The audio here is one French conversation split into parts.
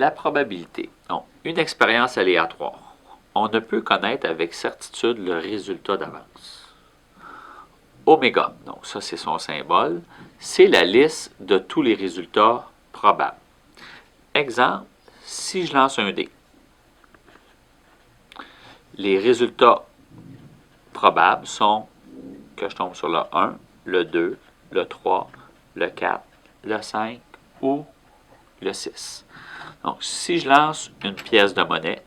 La probabilité. Donc, une expérience aléatoire. On ne peut connaître avec certitude le résultat d'avance. Oméga, donc ça c'est son symbole, c'est la liste de tous les résultats probables. Exemple, si je lance un dé, les résultats probables sont que je tombe sur le 1, le 2, le 3, le 4, le 5 ou le 6. Donc, si je lance une pièce de monnaie,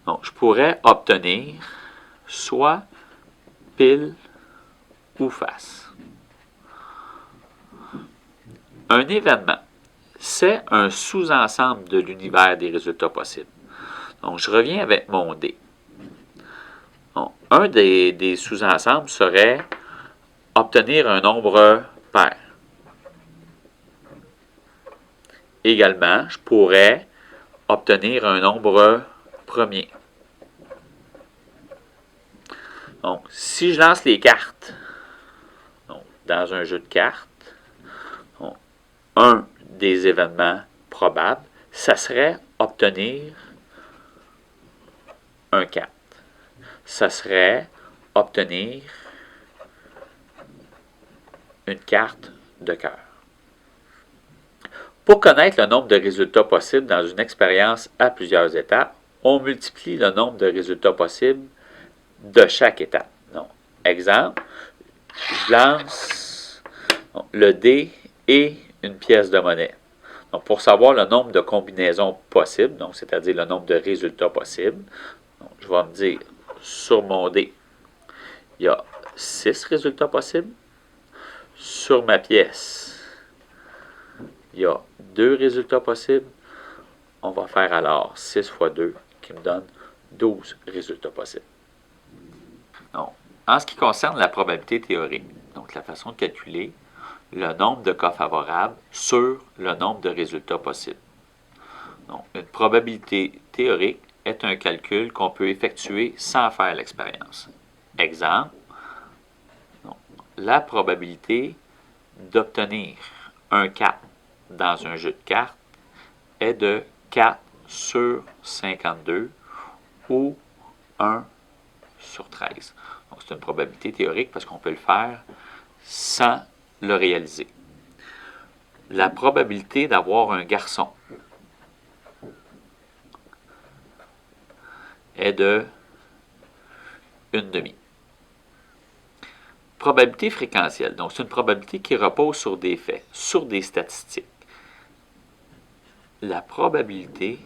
donc, je pourrais obtenir soit pile ou face. Un événement, c'est un sous-ensemble de l'univers des résultats possibles. Donc, je reviens avec mon dé. Donc, un des sous-ensembles serait obtenir un nombre pair. Également, je pourrais obtenir un nombre premier. Donc, si je lance les cartes donc, dans un jeu de cartes, donc, un des événements probables, ça serait obtenir un 4. Ça serait obtenir une carte de cœur. Pour connaître le nombre de résultats possibles dans une expérience à plusieurs étapes, on multiplie le nombre de résultats possibles de chaque étape. Donc, exemple, je lance le dé et une pièce de monnaie. Donc, pour savoir le nombre de combinaisons possibles, donc c'est-à-dire le nombre de résultats possibles, donc, je vais me dire, sur mon dé, il y a 6 résultats possibles. Sur ma pièce, il y a 2 résultats possibles. On va faire alors 6 fois 2 qui me donne 12 résultats possibles. Donc, en ce qui concerne la probabilité théorique, donc la façon de calculer le nombre de cas favorables sur le nombre de résultats possibles. Donc, une probabilité théorique est un calcul qu'on peut effectuer sans faire l'expérience. Exemple, donc, la probabilité d'obtenir un 4 dans un jeu de cartes est de 4 sur 52 ou 1 sur 13. Donc, c'est une probabilité théorique parce qu'on peut le faire sans le réaliser. La probabilité d'avoir un garçon est de 1/2. Probabilité fréquentielle. Donc, c'est une probabilité qui repose sur des faits, sur des statistiques. La probabilité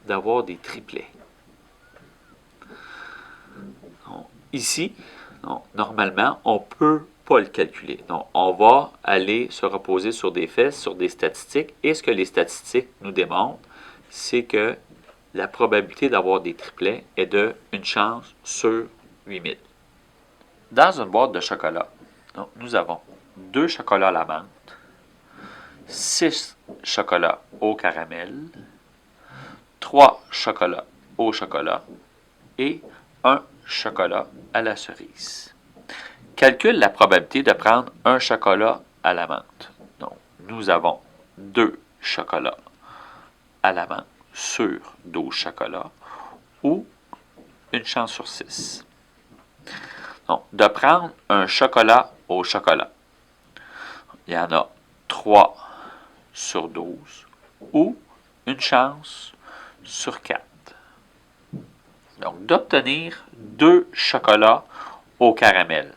d'avoir des triplets. Donc, ici, donc, normalement, on ne peut pas le calculer. Donc, on va aller se reposer sur des faits, sur des statistiques. Et ce que les statistiques nous démontrent, c'est que la probabilité d'avoir des triplets est de une chance sur 8000. Dans une boîte de chocolat, donc, nous avons 2 chocolats à la menthe, 6 chocolats au caramel, 3 chocolats au chocolat et 1 chocolat à la cerise. Calcule la probabilité de prendre un chocolat à la menthe. Donc, nous avons 2 chocolats à la menthe sur 12 chocolats ou une chance sur 6. Donc, de prendre un chocolat au chocolat. Il y en a 3 sur 12 ou une chance sur 4. Donc, d'obtenir 2 chocolats au caramel.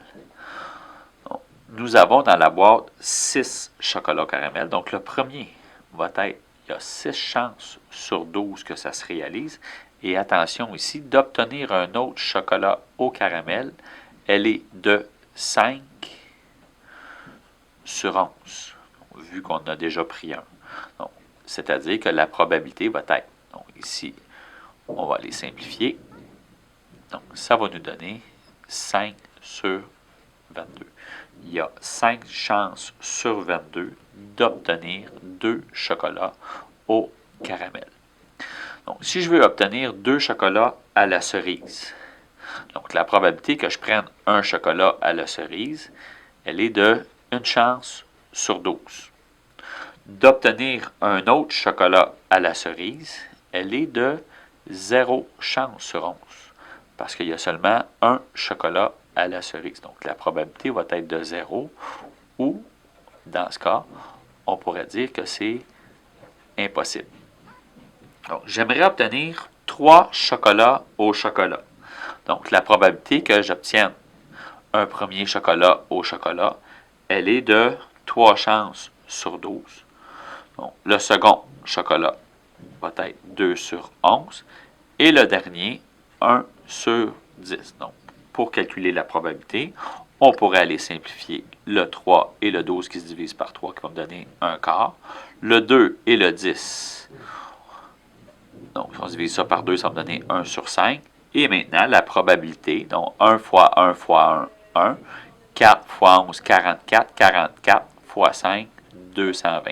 Donc, nous avons dans la boîte 6 chocolats au caramel. Donc, le premier va être, il y a 6 chances sur 12 que ça se réalise. Et attention ici, d'obtenir un autre chocolat au caramel, elle est de 5 sur 11, vu qu'on a déjà pris un. C'est-à-dire que la probabilité va être, donc ici, on va les simplifier. Donc, ça va nous donner 5 sur 22. Il y a 5 chances sur 22 d'obtenir 2 chocolats au caramel. Donc, si je veux obtenir 2 chocolats à la cerise, donc la probabilité que je prenne un chocolat à la cerise, elle est de 1 chance sur 12. d'obtenir un autre chocolat à la cerise, elle est de 0 chance sur 11. Parce qu'il y a seulement un chocolat à la cerise. Donc, la probabilité va être de 0 ou, dans ce cas, on pourrait dire que c'est impossible. Donc, j'aimerais obtenir 3 chocolats au chocolat. Donc, la probabilité que j'obtienne un premier chocolat au chocolat, elle est de 3 chances sur 12. Donc, le second chocolat va être 2 sur 11. Et le dernier, 1 sur 10. Donc, pour calculer la probabilité, on pourrait aller simplifier le 3 et le 12 qui se divisent par 3, qui vont me donner un quart. Le 2 et le 10. Donc, si on divise ça par 2, ça va me donner 1 sur 5. Et maintenant, la probabilité, donc 1 fois 1 fois 1, 1. 4 fois 11, 44. 44 fois 5, 220.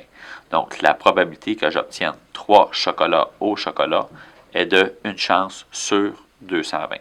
Donc, la probabilité que j'obtienne 3 chocolats au chocolat est de 1 chance sur 220.